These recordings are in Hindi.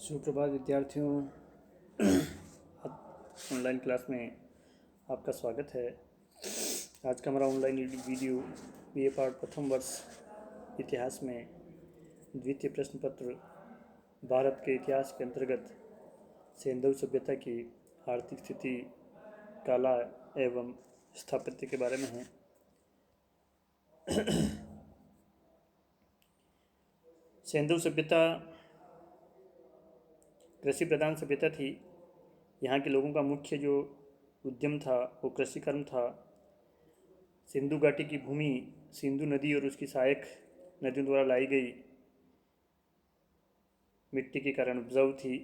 सुप्रभात विद्यार्थियों। ऑनलाइन क्लास में आपका स्वागत है। आज का हमारा ऑनलाइन वीडियो बीए पार्ट प्रथम वर्ष इतिहास में द्वितीय प्रश्न पत्र भारत के इतिहास के अंतर्गत सिंधु सभ्यता की आर्थिक स्थिति, कला एवं स्थापत्य के बारे में है। सिंधु सभ्यता कृषि प्रधान सभ्यता थी। यहाँ के लोगों का मुख्य जो उद्यम था वो कृषि कर्म था। सिंधु घाटी की भूमि सिंधु नदी और उसकी सहायक नदियों द्वारा लाई गई मिट्टी के कारण उपजाऊ थी,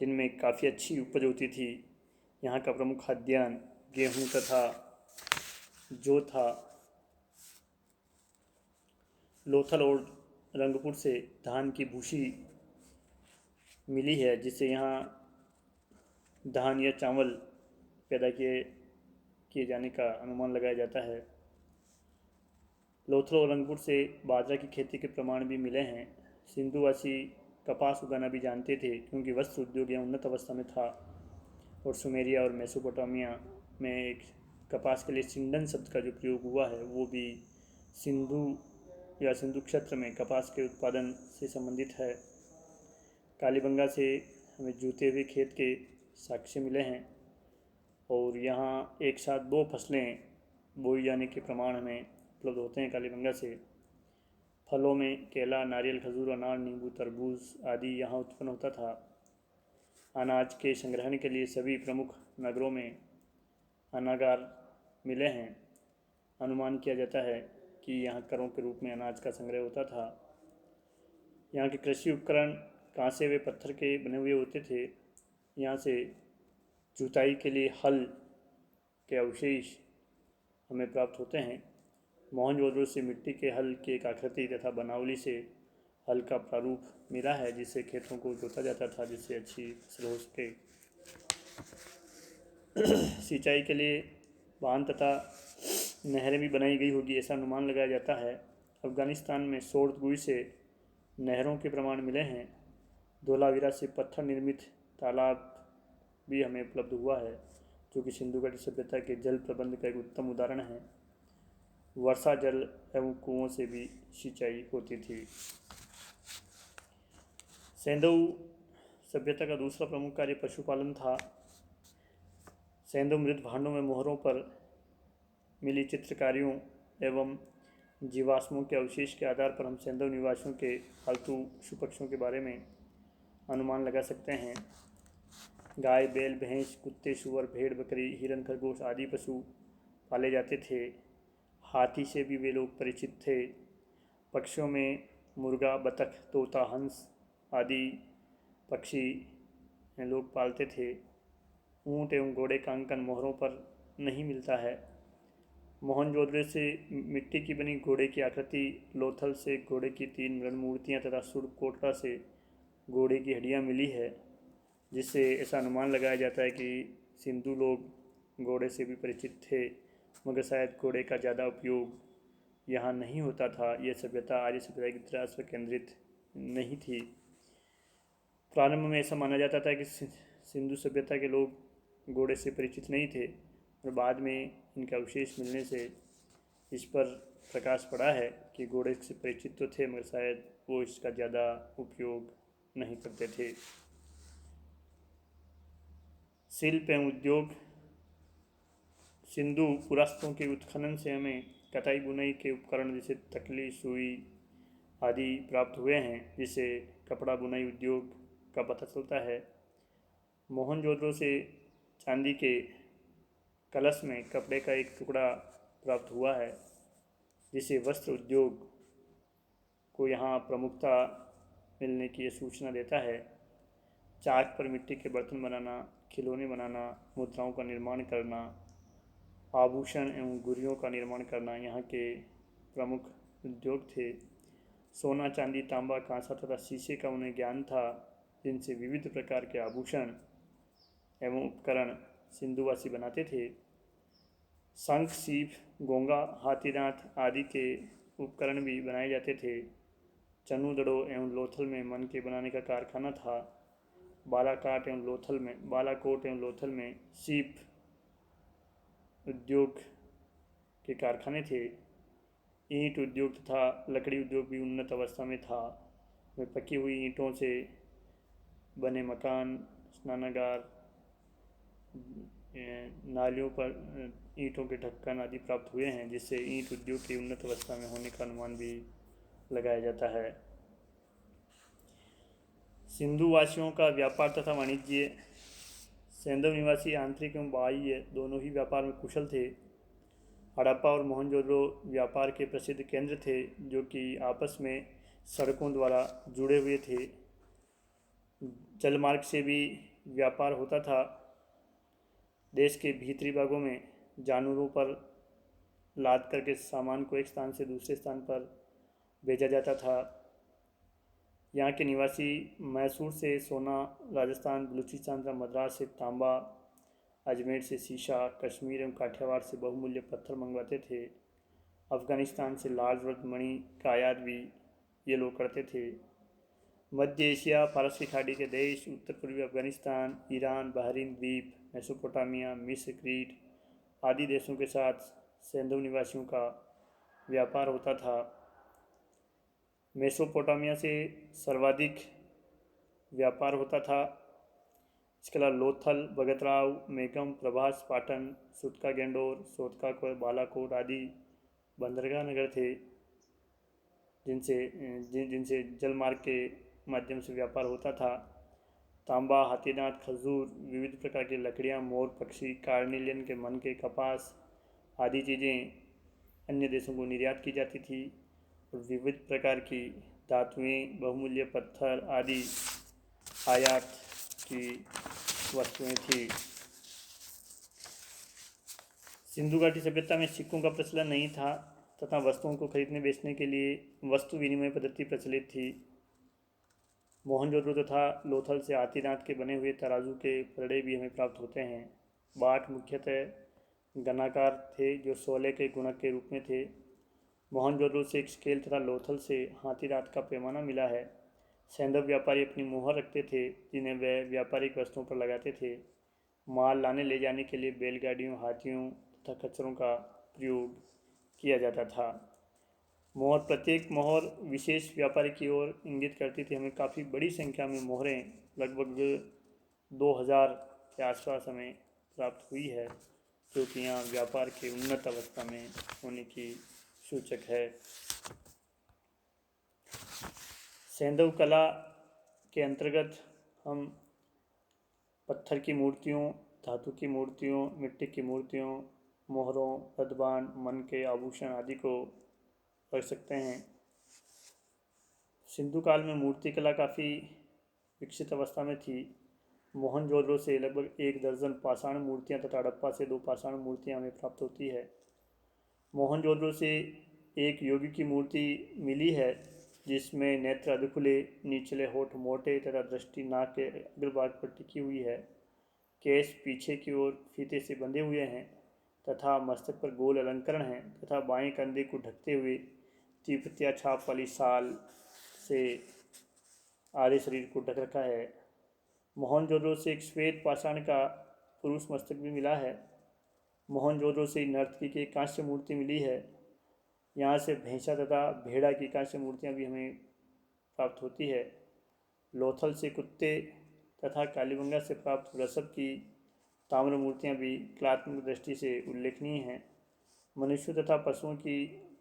जिनमें काफ़ी अच्छी उपज होती थी। यहाँ का प्रमुख खाद्यान्न गेहूँ तथा जौ था। लोथल और रंगपुर से धान की भूसी मिली है, जिससे यहाँ धान या चावल पैदा किए जाने का अनुमान लगाया जाता है। लोथल और रंगपुर से बाजरा की खेती के प्रमाण भी मिले हैं। सिंधुवासी कपास उगाना भी जानते थे, क्योंकि वस्त्र उद्योग यहाँ उन्नत अवस्था में था। और सुमेरिया और मेसोपोटामिया में एक कपास के लिए सिंडन शब्द का जो प्रयोग हुआ है वो भी सिंधु या सिंधु क्षेत्र में कपास के उत्पादन से संबंधित है। कालीबंगा से हमें जूते हुए खेत के साक्ष्य मिले हैं और यहाँ एक साथ दो फसलें बोई जाने के प्रमाण हमें उपलब्ध होते हैं कालीबंगा से। फलों में केला, नारियल, खजूर, अनार, नींबू, तरबूज आदि यहाँ उत्पन्न होता था। अनाज के संग्रहण के लिए सभी प्रमुख नगरों में अनागार मिले हैं। अनुमान किया जाता है कि यहाँ करों के रूप में अनाज का संग्रह होता था। यहाँ के कृषि उपकरण कांसे व पत्थर के बने हुए होते थे। यहाँ से जुताई के लिए हल के अवशेष हमें प्राप्त होते हैं। मोहनजोदड़ो से मिट्टी के हल की एक आकृति तथा बनावली से हल का प्रारूप मिला है, जिससे खेतों को जोता जाता था, जिससे अच्छी फसल हो सके। सिंचाई के लिए बांध तथा नहरें भी बनाई गई होगी, ऐसा अनुमान लगाया जाता है। अफगानिस्तान में सोर्दगुई से नहरों के प्रमाण मिले हैं। धोलावीरा से पत्थर निर्मित तालाब भी हमें उपलब्ध हुआ है, जो कि सिंधु घाटी सभ्यता के जल प्रबंध का एक उत्तम उदाहरण है। वर्षा जल एवं कुओं से भी सिंचाई होती थी। सिंधु सभ्यता का दूसरा प्रमुख कार्य पशुपालन था। सिंधु मृत भांडों में मोहरों पर मिली चित्रकारियों एवं जीवाश्मों के अवशेष के आधार पर हम सिंधु निवासियों के पालतू पशु पक्षियों के बारे में अनुमान लगा सकते हैं। गाय, बैल, भैंस, कुत्ते, सूअर, भेड़, बकरी, हिरन, खरगोश आदि पशु पाले जाते थे। हाथी से भी वे लोग परिचित थे। पक्षियों में मुर्गा, बतख, तोता, हंस आदि पक्षी लोग पालते थे। ऊँट एवं घोड़े का अंकन मोहरों पर नहीं मिलता है। मोहनजोदड़ो से मिट्टी की बनी घोड़े की आकृति, लोथल से घोड़े की 3 मृण मूर्तियाँ तथा सुरकोटला से घोड़े की हड्डियाँ मिली है, जिससे ऐसा अनुमान लगाया जाता है कि सिंधु लोग घोड़े से भी परिचित थे, मगर शायद घोड़े का ज़्यादा उपयोग यहाँ नहीं होता था। यह सभ्यता आर्य सभ्यता की तरह पर केंद्रित नहीं थी। प्रारंभ में ऐसा माना जाता था कि सिंधु सभ्यता के लोग घोड़े से परिचित नहीं थे, और बाद में इनके अवशेष मिलने से इस पर प्रकाश पड़ा है कि घोड़े से परिचित तो थे, मगर शायद वो इसका ज़्यादा उपयोग नहीं करते थे। शिल्प एवं उद्योग। सिंधु पुरास्तों के उत्खनन से हमें कताई बुनाई के उपकरण जैसे तकली, सुई आदि प्राप्त हुए हैं, जिससे कपड़ा बुनाई उद्योग का पता चलता है। मोहनजोदड़ो से चांदी के कलश में कपड़े का एक टुकड़ा प्राप्त हुआ है, जिससे वस्त्र उद्योग को यहाँ प्रमुखता मिलने की सूचना देता है। चाक पर मिट्टी के बर्तन बनाना, खिलौने बनाना, मुद्राओं का निर्माण करना, आभूषण एवं गुड़ियों का निर्माण करना यहाँ के प्रमुख उद्योग थे। सोना, चांदी, तांबा, कांसा तथा शीशे का उन्हें ज्ञान था, जिनसे विविध प्रकार के आभूषण एवं उपकरण सिंधुवासी बनाते थे। शंख, सीप, गोंगा, हाथी दांत आदि के उपकरण भी बनाए जाते थे। चनूदड़ो एवं लोथल में मन के बनाने का कारखाना था। बालाकोट एवं लोथल में सीप उद्योग के कारखाने थे। ईंट उद्योग तथा लकड़ी उद्योग भी उन्नत अवस्था में था। में पकी हुई ईंटों से बने मकान, स्नानागार, नालियों पर ईंटों के ढक्कन आदि प्राप्त हुए हैं, जिससे ईंट उद्योग की उन्नत अवस्था में होने का अनुमान भी लगाया जाता है। सिंधु वासियों का व्यापार तथा वाणिज्य। सैंधव निवासी आंतरिक एवं बाह्य दोनों ही व्यापार में कुशल थे। हड़प्पा और मोहनजोदड़ो व्यापार के प्रसिद्ध केंद्र थे, जो कि आपस में सड़कों द्वारा जुड़े हुए थे। जलमार्ग से भी व्यापार होता था। देश के भीतरी भागों में जानवरों पर लाद करके सामान को एक स्थान से दूसरे स्थान पर भेजा जाता था। यहाँ के निवासी मैसूर से सोना, राजस्थान, बलूचिस्तान तथा मद्रास से तांबा, अजमेर से शीशा, कश्मीर एवं काठियावाड़ से बहुमूल्य पत्थर मंगवाते थे। अफ़गानिस्तान से लाजवंत मणि का आयात भी ये लोग करते थे। मध्य एशिया, फारस की खाड़ी के देश, उत्तर पूर्वी अफ़गानिस्तान, ईरान, बहरीन द्वीप, मेसोपोटामिया, मिस्र, क्रीट आदि देशों के साथ सैंधव निवासियों का व्यापार होता था। मेसोपोटामिया से सर्वाधिक व्यापार होता था। इसके अलावा लोथल, भगतराव, मेगम, प्रभास, पाटन, सुतका गेंडोर, सोतका को बालाकोट आदि बंदरगाह नगर थे, जिनसे जल मार्ग के माध्यम से व्यापार होता था। तांबा, हाथीदांत, खजूर, विविध प्रकार की लकड़ियाँ, मोर पक्षी, कार्निलियन के मन के कपास आदि चीज़ें अन्य देशों को निर्यात की जाती थी। और विविध प्रकार की धातुएँ, बहुमूल्य पत्थर आदि आयात की वस्तुएं थी। सिंधु घाटी सभ्यता में सिक्कों का प्रचलन नहीं था तथा वस्तुओं को खरीदने बेचने के लिए वस्तु विनिमय पद्धति प्रचलित थी। मोहनजोदड़ो तथा लोथल से हाथीदांत के बने हुए तराजू के फरड़े भी हमें प्राप्त होते हैं। बाट मुख्यतः घनाकार थे, जो 16 के गुणक के रूप में थे। मोहनजोदड़ो से एक स्केल तथा लोथल से हाथीदांत का पैमाना मिला है। सैंधव व्यापारी अपनी मोहर रखते थे, जिन्हें वे व्यापारिक वस्तुओं पर लगाते थे। माल लाने ले जाने के लिए बैलगाड़ियों, हाथियों तथा खच्चरों का प्रयोग किया जाता था। मोहर, प्रत्येक मोहर विशेष व्यापारी की ओर इंगित करती थी। हमें काफ़ी बड़ी संख्या में मोहरें, लगभग 2000 के आसपास हमें प्राप्त हुई है, जो कि यहाँ व्यापार के उन्नत अवस्था में होने की सूचक है। सैंधव कला के अंतर्गत हम पत्थर की मूर्तियों, धातु की मूर्तियों, मिट्टी की मूर्तियों, मोहरों, रथबान, मन के आभूषण आदि को रख सकते हैं। सिंधु काल में मूर्ति कला काफ़ी विकसित अवस्था में थी। मोहनजोदड़ो से लगभग 1 दर्जन पाषाण मूर्तियाँ तथा हड़प्पा से 2 पाषाण मूर्तियाँ हमें प्राप्त होती है। मोहनजोदड़ो से एक योगी की मूर्ति मिली है, जिसमें नेत्र अधखुले, निचले होठ मोटे तथा दृष्टि नाक के अग्रभाग पर टिकी हुई है। केश पीछे की ओर फीते से बंधे हुए हैं तथा मस्तक पर गोल अलंकरण है तथा बाएं कंधे को ढकते हुए तिब्बतिया छाप वाली शाल से आधे शरीर को ढक रखा है। मोहनजोदड़ो से एक श्वेत पाषाण का पुरुष मस्तक भी मिला है। मोहनजोदड़ो से नर्तकी की कांस्य मूर्ति मिली है। यहाँ से भैंसा तथा भेड़ा की कांस्य मूर्तियाँ भी हमें प्राप्त होती है। लोथल से कुत्ते तथा कालीबंगा से प्राप्त वृषभ की ताम्र मूर्तियाँ भी कलात्मक दृष्टि से उल्लेखनीय हैं। मनुष्य तथा पशुओं की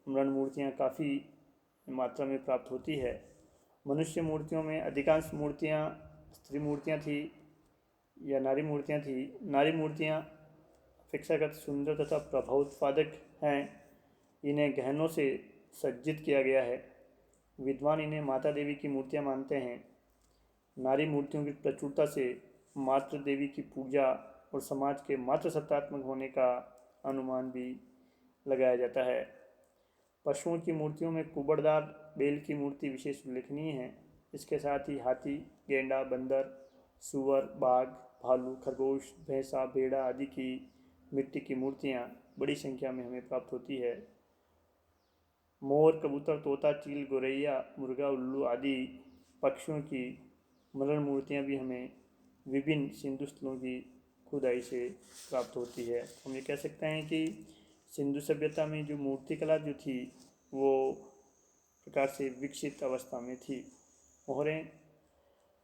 मृण मूर्तियाँ काफ़ी मात्रा में प्राप्त होती है। मनुष्य मूर्तियों में अधिकांश मूर्तियाँ स्त्री मूर्तियाँ थी या नारी मूर्तियाँ थी। नारी मूर्तियाँ अपेक्षाकृत सुंदर तथा प्रभावोत्पादक हैं। इन्हें गहनों से सज्जित किया गया है। विद्वान इन्हें माता देवी की मूर्तियाँ मानते हैं। नारी मूर्तियों की प्रचुरता से मातृ देवी की पूजा और समाज के मातृसत्तात्मक होने का अनुमान भी लगाया जाता है। पशुओं की मूर्तियों में कुबड़दार बैल की मूर्ति विशेष उल्लेखनीय है। इसके साथ ही हाथी, गेंडा, बंदर, सूअर, बाघ, भालू, खरगोश, भैंसा, भेड़ा आदि की मिट्टी की मूर्तियाँ बड़ी संख्या में हमें प्राप्त होती है। मोर, कबूतर, तोता, चील, गौरैया, मुर्गा, उल्लू आदि पक्षियों की मरण मूर्तियाँ भी हमें विभिन्न सिंधु स्थलों की खुदाई से प्राप्त होती है। हम ये कह सकते हैं कि सिंधु सभ्यता में जो मूर्ति कला जो थी वो प्रकार से विकसित अवस्था में थी। मोहरें,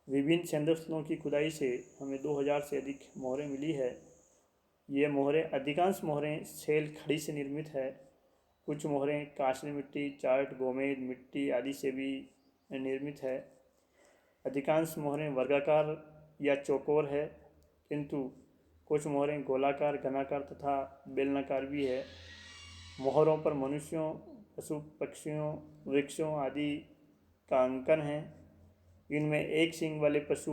विभिन्न सिंधु स्थलों की खुदाई से हमें 2000 से अधिक मोहरें मिली है। ये मोहरें, अधिकांश मोहरें सेल खड़ी से निर्मित है। कुछ मोहरें कांचनी मिट्टी, चार्ट, गोमेद मिट्टी आदि से भी निर्मित है। अधिकांश मोहरें वर्गाकार या चौकोर है, किंतु कुछ मोहरें गोलाकार, घनाकार तथा बेलनाकार भी है। मोहरों पर मनुष्यों, पशु पक्षियों, वृक्षों आदि का अंकन है। इनमें एक सींग वाले पशु,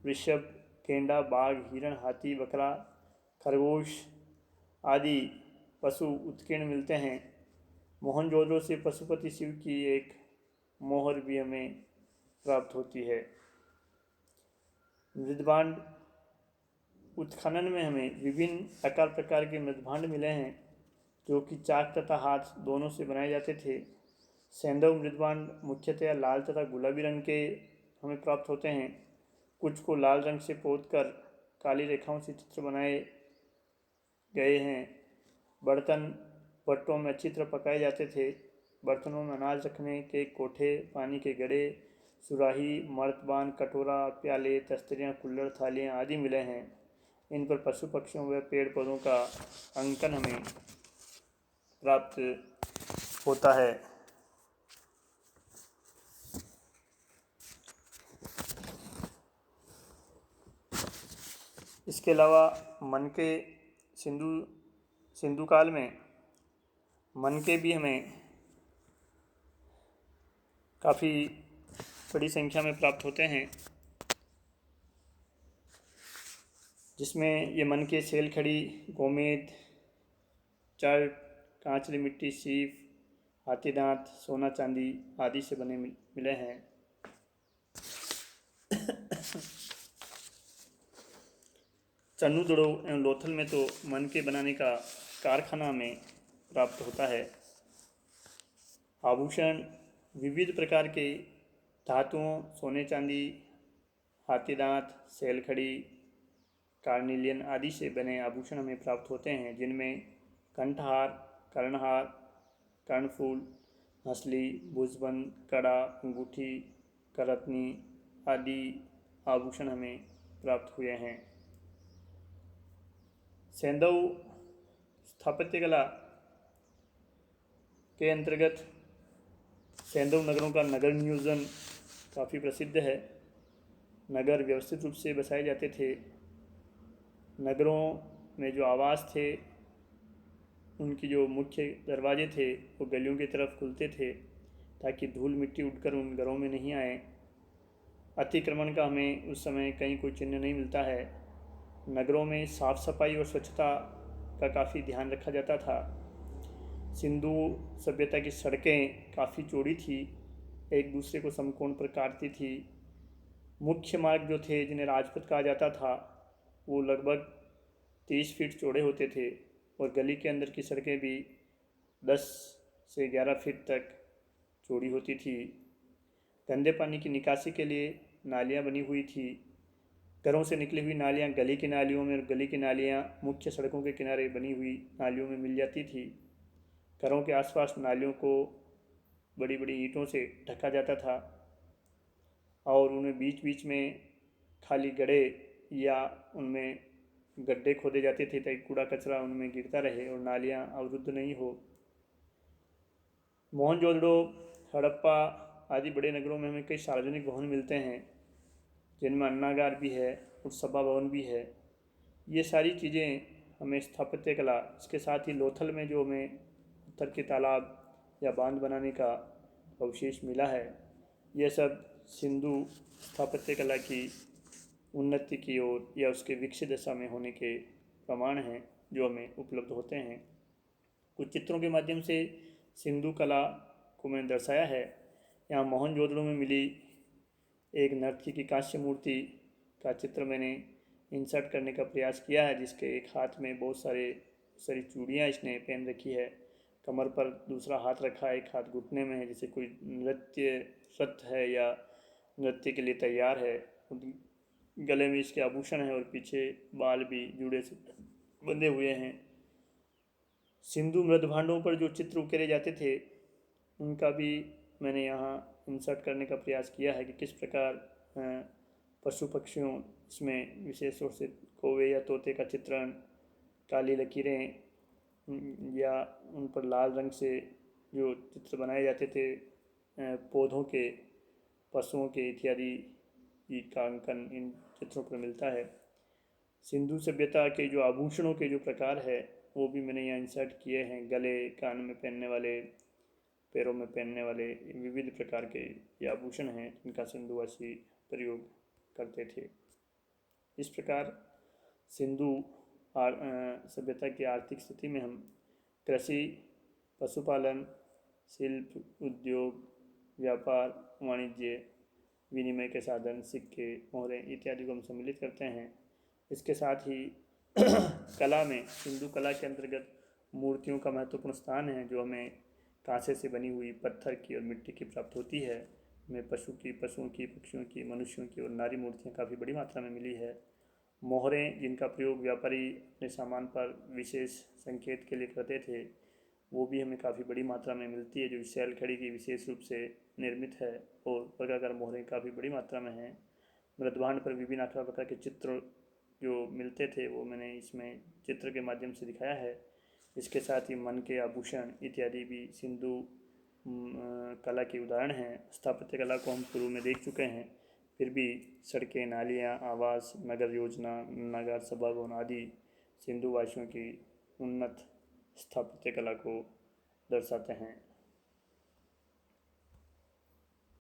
वृषभ, गेंडा, बाघ, हिरण, हाथी, बकरा, खरगोश आदि पशु उत्कीर्ण मिलते हैं। मोहनजोदड़ो से पशुपति शिव की एक मोहर भी हमें प्राप्त होती है। मृदभांड, उत्खनन में हमें विभिन्न आकार प्रकार के मृदभांड मिले हैं जो कि चाक तथा हाथ दोनों से बनाए जाते थे। सैंधव मृदभांड मुख्यतया लाल तथा गुलाबी रंग के हमें प्राप्त होते हैं। कुछ को लाल रंग से पोतकर काली रेखाओं से चित्र बनाए गए हैं। बर्तन भट्टों में अच्छी तरह पकाए जाते थे। बर्तनों में अनाज रखने के कोठे, पानी के घड़े, सुराही, मर्तबान, कटोरा, प्याले, तस्तरियाँ, कुल्हड़, थालियाँ आदि मिले हैं। इन पर पशु पक्षियों व पेड़ पौधों का अंकन हमें प्राप्त होता है। इसके अलावा मनके, सिंधु काल में मनके भी हमें काफ़ी बड़ी संख्या में प्राप्त होते हैं, जिसमें ये मनके सेल खड़ी, गोमेद, चार्ट, कांचली मिट्टी, सीप, हाथी दांत, सोना चांदी आदि से बने मिले हैं। चन्नू दड़ो एवं लोथल में तो मनके बनाने का कारखाना में प्राप्त होता है। आभूषण, विविध प्रकार के धातुओं, सोने चांदी, हाथी दांत, सेलखड़ी, कार्निलियन आदि से बने आभूषण हमें प्राप्त होते हैं, जिनमें कंठहार, कर्णहार, कर्णफूल, हंसली, भुजबंद, कड़ा, अंगूठी, करतनी आदि आभूषण हमें प्राप्त हुए हैं। सैंधव स्थापत्य कला के अंतर्गत सैंधव नगरों का नगर नियोजन काफ़ी प्रसिद्ध है। नगर व्यवस्थित रूप से बसाए जाते थे। नगरों में जो आवास थे उनकी जो मुख्य दरवाजे थे वो गलियों की तरफ खुलते थे ताकि धूल मिट्टी उड़कर उन घरों में नहीं आए। अतिक्रमण का हमें उस समय कहीं कोई चिन्ह नहीं मिलता है। नगरों में साफ सफाई और स्वच्छता का काफ़ी ध्यान रखा जाता था। सिंधु सभ्यता की सड़कें काफ़ी चौड़ी थी, एक दूसरे को समकोण पर काटती थी। मुख्य मार्ग जो थे जिन्हें राजपथ कहा जाता था वो लगभग 30 फीट चौड़े होते थे और गली के अंदर की सड़कें भी 10 से 11 फीट तक चौड़ी होती थी। गंदे पानी की निकासी के लिए नालियाँ बनी हुई थी। घरों से निकली हुई नालियाँ गली की नालियों में और गली की नालियाँ मुख्य सड़कों के किनारे बनी हुई नालियों में मिल जाती थी। घरों के आसपास नालियों को बड़ी बड़ी ईंटों से ढका जाता था और उनमें बीच बीच में खाली गड्ढे या उनमें गड्ढे खोदे जाते थे ताकि कूड़ा कचरा उनमें गिरता रहे और नालियाँ अवरुद्ध नहीं हो। मोहनजोदड़ो, हड़प्पा आदि बड़े नगरों में हमें कई सार्वजनिक भवन मिलते हैं जिनमें अन्नागार भी है और सभा भवन भी है। ये सारी चीज़ें हमें स्थापत्य कला, इसके साथ ही लोथल में जो हमें पत्थर के तालाब या बांध बनाने का अवशेष मिला है, यह सब सिंधु स्थापत्य कला की उन्नति की ओर या उसके विकसित दशा में होने के प्रमाण हैं जो हमें उपलब्ध होते हैं। कुछ चित्रों के माध्यम से सिंधु कला को मैंने दर्शाया है। यहाँ मोहनजोदड़ो में मिली एक नर्तकी की कांस्य मूर्ति का चित्र मैंने इंसर्ट करने का प्रयास किया है, जिसके एक हाथ में बहुत सारी चूड़ियाँ इसने पहन रखी है। कमर पर दूसरा हाथ रखा है, एक हाथ घुटने में है, जैसे कोई नृत्य रत है या नृत्य के लिए तैयार है। गले में इसके आभूषण है और पीछे बाल भी जुड़े से बंधे हुए हैं। सिंधु मृदभांडों पर जो चित्र उकेरे जाते थे उनका भी मैंने यहाँ इंसर्ट करने का प्रयास किया है कि किस प्रकार पशु पक्षियों, इसमें विशेष रूप से कौवे या तोते का चित्रण, काली लकीरें या उन पर लाल रंग से जो चित्र बनाए जाते थे पौधों के, पशुओं के इत्यादि का अंकन इन चित्रों पर मिलता है। सिंधु सभ्यता के जो आभूषणों के जो प्रकार है वो भी मैंने यहाँ इंसर्ट किए हैं। गले, कान में पहनने वाले, पैरों में पहनने वाले विविध प्रकार के ये आभूषण हैं जिनका सिंधुवासी प्रयोग करते थे। इस प्रकार सिंधु सभ्यता की आर्थिक स्थिति में हम कृषि, पशुपालन, शिल्प, उद्योग, व्यापार, वाणिज्य, विनिमय के साधन, सिक्के, मोहरें इत्यादि को हम सम्मिलित करते हैं। इसके साथ ही कला में सिंधु कला के अंतर्गत मूर्तियों का महत्वपूर्ण स्थान है, जो हमें कांसे से बनी हुई, पत्थर की और मिट्टी की प्राप्त होती है। हमें पशुओं की, पक्षियों की, मनुष्यों की और नारी मूर्तियाँ काफ़ी बड़ी मात्रा में मिली है। मोहरें जिनका प्रयोग व्यापारी अपने सामान पर विशेष संकेत के लिए करते थे, वो भी हमें काफ़ी बड़ी मात्रा में मिलती है, जो शैल खड़ी की विशेष रूप से निर्मित है और वर्गाकार मोहरें काफ़ी बड़ी मात्रा में हैं। मृदभांड पर विभिन्न आकार प्रकार के चित्र जो मिलते थे वो मैंने इसमें चित्र के माध्यम से दिखाया है। इसके साथ ही मन के आभूषण इत्यादि भी सिंधु कला के उदाहरण हैं। स्थापत्य कला को हम पूर्व में देख चुके हैं, फिर भी सड़कें, नालियाँ, आवास, नगर योजना, नगर सभाभवन आदि सिंधु वासियों की उन्नत स्थापत्य कला को दर्शाते हैं।